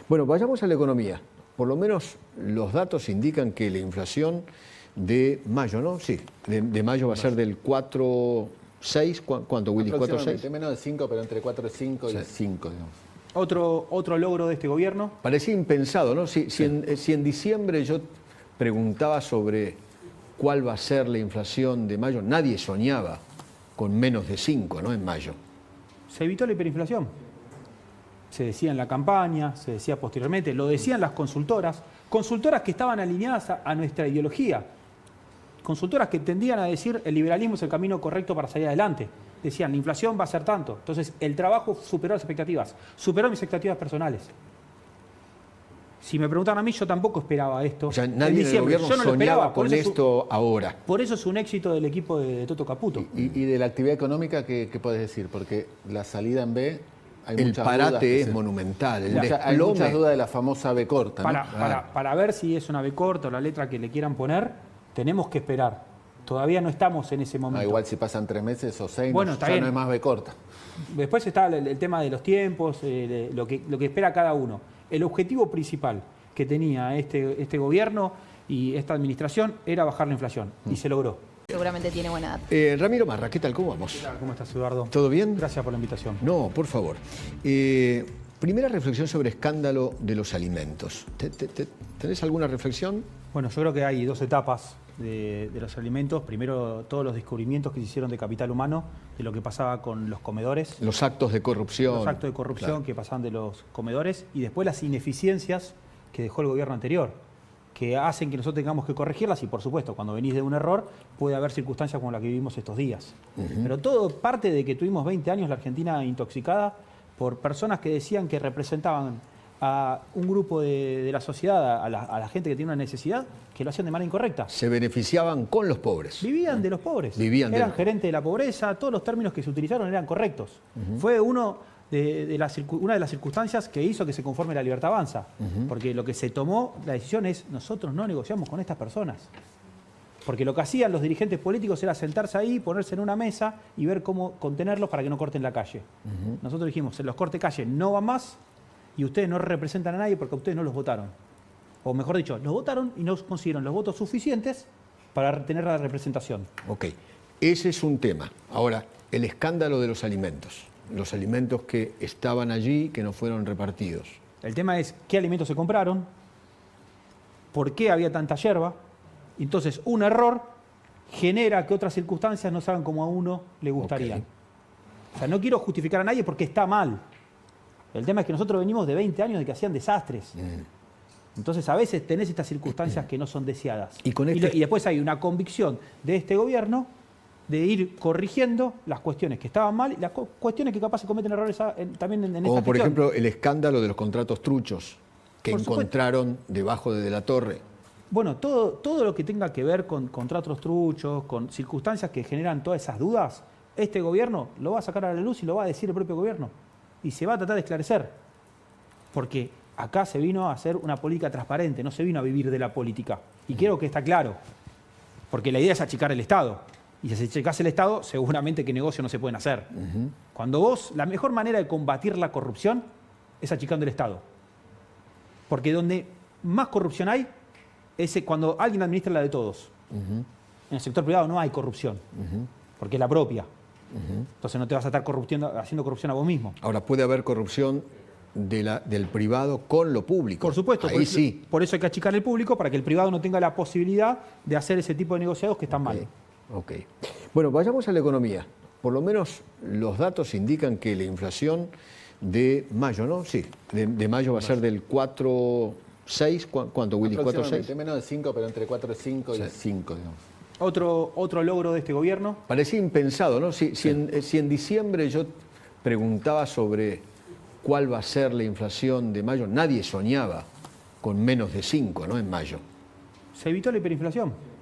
Bueno, vayamos a la economía. Por lo menos los datos indican que la inflación de mayo, ¿no? Sí, de mayo va a ser del 4,6. ¿Cuánto, Willy? ¿4,6? Menos de 5, pero entre 4,5 y 5, digamos. Otro logro de este gobierno. Parecía impensado, ¿no? Si en diciembre yo preguntaba sobre cuál va a ser la inflación de mayo, nadie soñaba con menos de 5, ¿no? En mayo. Se evitó la hiperinflación. Se decía en la campaña, se decía posteriormente, lo decían las consultoras que estaban alineadas a nuestra ideología, consultoras que tendían a decir el liberalismo es el camino correcto para salir adelante. Decían, la inflación va a ser tanto. Entonces, el trabajo superó las expectativas, superó mis expectativas personales. Si me preguntan a mí, yo tampoco esperaba esto. O sea, nadie en el gobierno soñaba con esto ahora. Por eso es un éxito del equipo de Toto Caputo. ¿Y de la actividad económica qué puedes decir? Porque la salida en B... El parate es monumental, el desplome. Hay muchas dudas de la famosa B corta, ¿no? Para ver si es una B corta o la letra que le quieran poner, tenemos que esperar. Todavía no estamos en ese momento. Igual si pasan 3 meses o 6, bueno, ya no es más B corta. Después está el tema de los tiempos, lo que espera cada uno. El objetivo principal que tenía este gobierno y esta administración era bajar la inflación, y se logró. Seguramente tiene buena data. Ramiro Marra, ¿qué tal? ¿Cómo vamos? ¿Qué tal? ¿Cómo estás, Eduardo? ¿Todo bien? Gracias por la invitación. No, por favor. Primera reflexión sobre escándalo de los alimentos. ¿Tenés alguna reflexión? Bueno, yo creo que hay dos etapas de los alimentos. Primero, todos los descubrimientos que se hicieron de capital humano, de lo que pasaba con los comedores. Los actos de corrupción. Los actos de corrupción, claro, que pasaban de los comedores. Y después las ineficiencias que dejó el gobierno anterior, que hacen que nosotros tengamos que corregirlas, y por supuesto, cuando venís de un error, puede haber circunstancias como la que vivimos estos días. Pero todo parte de que tuvimos 20 años la Argentina intoxicada por personas que decían que representaban a un grupo de la sociedad, a la gente que tiene una necesidad, que lo hacían de manera incorrecta. Se beneficiaban con los pobres. Vivían de los pobres. Eran gerentes de la pobreza, todos los términos que se utilizaron eran correctos. Fue una de las circunstancias que hizo que se conforme la Libertad Avanza. Porque lo que se tomó, la decisión es, nosotros no negociamos con estas personas. Porque lo que hacían los dirigentes políticos era sentarse ahí, ponerse en una mesa y ver cómo contenerlos para que no corten la calle. Nosotros dijimos, en los corte calle no va más y ustedes no representan a nadie porque ustedes no los votaron. O mejor dicho, los votaron y no consiguieron los votos suficientes para tener la representación. Ok, ese es un tema. Ahora, el escándalo de los alimentos. Los alimentos que estaban allí, que no fueron repartidos. El tema es qué alimentos se compraron, por qué había tanta yerba. Entonces, un error genera que otras circunstancias no salgan como a uno le gustaría. Okay. O sea, no quiero justificar a nadie porque está mal. El tema es que nosotros venimos de 20 años de que hacían desastres. Entonces, a veces tenés estas circunstancias que no son deseadas. Y después hay una convicción de este gobierno de ir corrigiendo las cuestiones que estaban mal y las cuestiones que capaz se cometen errores también en esta Como por gestión. Ejemplo, el escándalo de los contratos truchos que encontraron debajo de la torre. Bueno, todo lo que tenga que ver con contratos truchos, con circunstancias que generan todas esas dudas, este gobierno lo va a sacar a la luz y lo va a decir el propio gobierno. Y se va a tratar de esclarecer. Porque acá se vino a hacer una política transparente, no se vino a vivir de la política. Y quiero que está claro. Porque la idea es achicar el Estado. Y si se achicase el Estado, seguramente que negocios no se pueden hacer. Cuando la mejor manera de combatir la corrupción es achicando el Estado. Porque donde más corrupción hay, es cuando alguien administra la de todos. En el sector privado no hay corrupción, porque es la propia. Entonces no te vas a estar haciendo corrupción a vos mismo. Ahora, puede haber corrupción del privado con lo público. Por supuesto. Ahí sí. Por eso hay que achicar el público, para que el privado no tenga la posibilidad de hacer ese tipo de negociados que están mal. Ok. Bueno, vayamos a la economía. Por lo menos los datos indican que la inflación de mayo, ¿no? Sí, de mayo va a ser del 4,6. ¿Cuánto, Willy? ¿4,6? Menos de 5, pero entre 4,5 y 5, digamos. Otro logro de este gobierno. Parecía impensado, ¿no? Si en diciembre yo preguntaba sobre cuál va a ser la inflación de mayo, nadie soñaba con menos de 5, ¿no? En mayo. Se evitó la hiperinflación.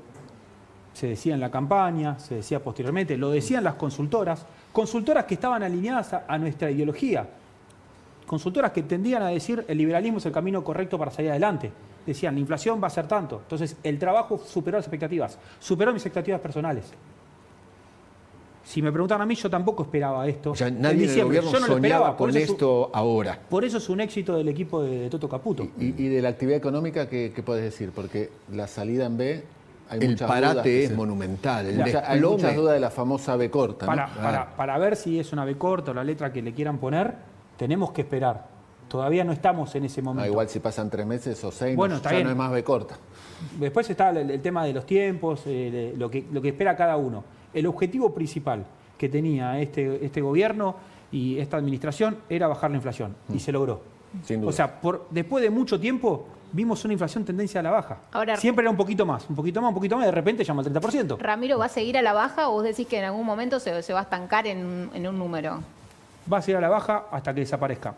Se decía en la campaña, se decía posteriormente, lo decían las consultoras que estaban alineadas a nuestra ideología, consultoras que tendían a decir el liberalismo es el camino correcto para salir adelante. Decían, la inflación va a ser tanto. Entonces, el trabajo superó las expectativas, superó mis expectativas personales. Si me preguntan a mí, yo tampoco esperaba esto. O sea, En nadie en el diciembre. gobierno Yo no lo soñaba esperaba, con esto ahora. Por eso es un éxito del equipo de Toto Caputo. Y de la actividad económica, ¿qué puedes decir? Porque la salida en B, hay El muchas dudas parate que es monumental, el O sea, hay desplome. muchas dudas de la famosa B corta, ¿no? Para ver si es una B corta o la letra que le quieran poner, tenemos que esperar. Todavía no estamos en ese momento. Igual si pasan 3 meses o 6, Bueno, ya está bien. no es más B corta. Después está el tema de los tiempos, lo que espera cada uno. El objetivo principal que tenía este gobierno y esta administración era bajar la inflación, y se logró. Sin duda. O sea, después de mucho tiempo vimos una inflación tendencia a la baja. Ahora- Siempre era un poquito más, un poquito más, un poquito más, y de repente llama al 30%. ¿Ramiro va a seguir a la baja o vos decís que en algún momento se va a estancar en un número? Va a seguir a la baja hasta que desaparezca.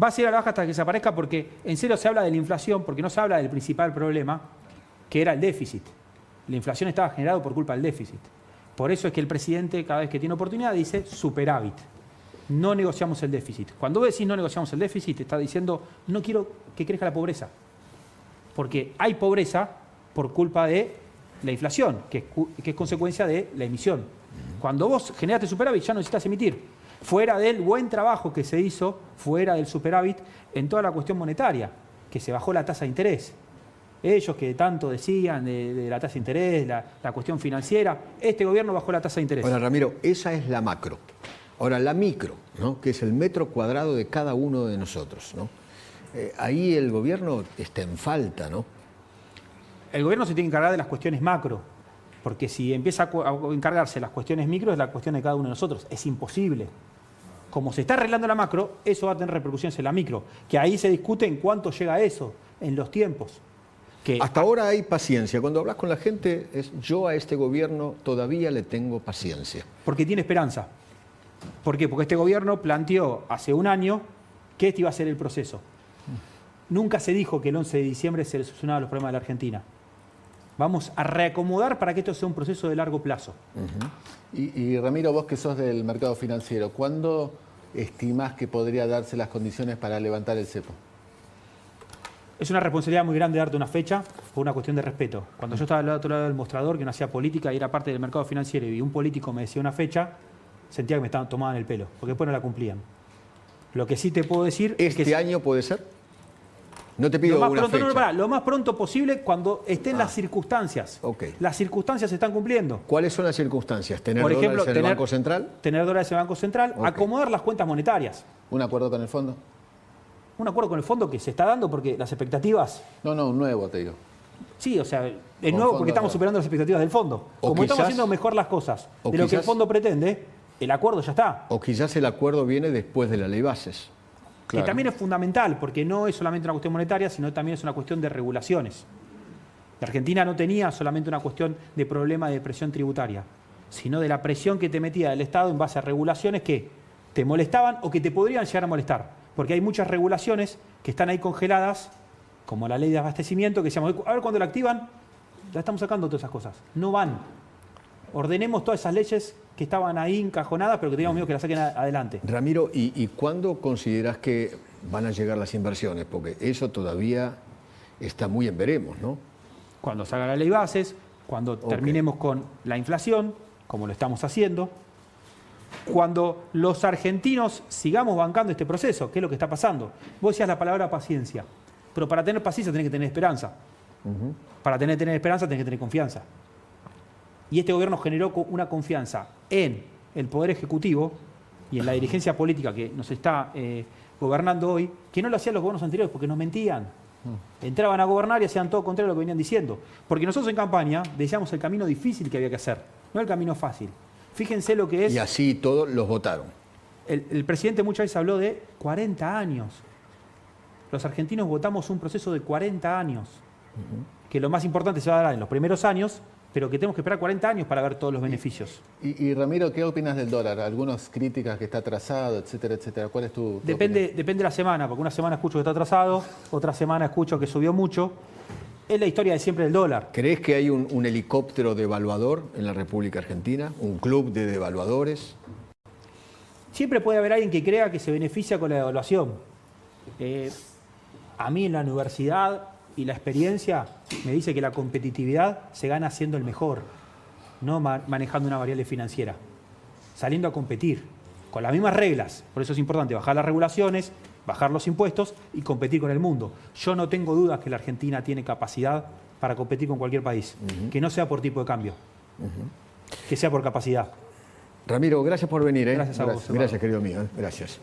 Va a seguir a la baja hasta que desaparezca porque en serio se habla de la inflación, porque no se habla del principal problema, que era el déficit. La inflación estaba generada por culpa del déficit. Por eso es que el presidente, cada vez que tiene oportunidad, dice superávit. No negociamos el déficit. Cuando vos decís no negociamos el déficit, te está diciendo no quiero que crezca la pobreza. Porque hay pobreza por culpa de la inflación, que es consecuencia de la emisión. Cuando vos generaste superávit, ya no necesitas emitir. Fuera del buen trabajo que se hizo, fuera del superávit, en toda la cuestión monetaria, que se bajó la tasa de interés. Ellos que tanto decían de la tasa de interés, la cuestión financiera, este gobierno bajó la tasa de interés. Ahora, Ramiro, esa es la macro. Ahora, la micro, ¿no? Que es el metro cuadrado de cada uno de nosotros, ¿no? Ahí el gobierno está en falta, ¿no? El gobierno se tiene que encargar de las cuestiones macro, porque si empieza a encargarse de las cuestiones micro, es la cuestión de cada uno de nosotros. Es imposible. Como se está arreglando la macro, eso va a tener repercusiones en la micro, que ahí se discute en cuánto llega eso, en los tiempos. Que Hasta ahora hay paciencia. Cuando hablas con la gente, yo a este gobierno todavía le tengo paciencia. Porque tiene esperanza. ¿Por qué? Porque este gobierno planteó hace un año que este iba a ser el proceso. Nunca se dijo que el 11 de diciembre se le solucionaban los problemas de la Argentina. Vamos a reacomodar para que esto sea un proceso de largo plazo. Y Ramiro, vos que sos del mercado financiero, ¿cuándo estimás que podría darse las condiciones para levantar el cepo? Es una responsabilidad muy grande darte una fecha por una cuestión de respeto. Cuando yo estaba al otro lado del mostrador, que no hacía política y era parte del mercado financiero, y un político me decía una fecha, sentía que me estaban tomando el pelo, porque después no la cumplían. Lo que sí te puedo decir es ¿Este que año puede ser? No te pido lo más una pronto, fecha. lo más pronto posible cuando estén las circunstancias. Ok. Las circunstancias se están cumpliendo. ¿Cuáles son las circunstancias? ¿Tener Por ejemplo, dólares en el Banco Central? Tener dólares en el Banco Central, Ok. acomodar las cuentas monetarias. ¿Un acuerdo con el fondo? Un acuerdo con el fondo que se está dando porque las expectativas. No, un nuevo, te digo. Sí, o sea, es Con nuevo fondo porque estamos nuevo. superando las expectativas del fondo. O Como estamos quizás- haciendo mejor las cosas o de lo que el quizás- fondo pretende, el acuerdo ya está. O quizás el acuerdo viene después de la ley bases. Que también es fundamental, porque no es solamente una cuestión monetaria, sino también es una cuestión de regulaciones. La Argentina no tenía solamente una cuestión de problema de presión tributaria, sino de la presión que te metía el Estado en base a regulaciones que te molestaban o que te podrían llegar a molestar. Porque hay muchas regulaciones que están ahí congeladas, como la ley de abastecimiento, que decíamos, a ver cuándo la activan, la estamos sacando todas esas cosas. No van. Ordenemos todas esas leyes que estaban ahí encajonadas, pero que teníamos miedo que las saquen adelante. Ramiro, ¿y cuándo consideras que van a llegar las inversiones? Porque eso todavía está muy en veremos, ¿no? Cuando salga la ley bases, cuando terminemos con la inflación, como lo estamos haciendo, cuando los argentinos sigamos bancando este proceso, que es lo que está pasando. Vos decías la palabra paciencia, pero para tener paciencia tenés que tener esperanza. Para tener esperanza tenés que tener confianza. Y este gobierno generó una confianza en el Poder Ejecutivo y en la dirigencia política que nos está gobernando hoy, que no lo hacían los gobiernos anteriores porque nos mentían. Entraban a gobernar y hacían todo contrario a lo que venían diciendo. Porque nosotros en campaña decíamos el camino difícil que había que hacer, no el camino fácil. Fíjense lo que es. Y así todos los votaron. El presidente muchas veces habló de 40 años. Los argentinos votamos un proceso de 40 años. Que lo más importante se va a dar en los primeros años, pero que tenemos que esperar 40 años para ver todos los beneficios. Y Ramiro, ¿qué opinas del dólar? Algunas críticas que está atrasado, etcétera, etcétera. ¿Cuál es tu Depende opinión? de la semana, porque una semana escucho que está atrasado, otra semana escucho que subió mucho. Es la historia de siempre del dólar. ¿Crees que hay un helicóptero devaluador en la República Argentina? ¿Un club de devaluadores? Siempre puede haber alguien que crea que se beneficia con la devaluación. A mí en la universidad y la experiencia me dice que la competitividad se gana siendo el mejor, no manejando una variable financiera, saliendo a competir con las mismas reglas. Por eso es importante bajar las regulaciones, bajar los impuestos y competir con el mundo. Yo no tengo dudas que la Argentina tiene capacidad para competir con cualquier país, que no sea por tipo de cambio, que sea por capacidad. Ramiro, gracias por venir. Gracias a vos, Eduardo. Gracias, querido mío. Gracias.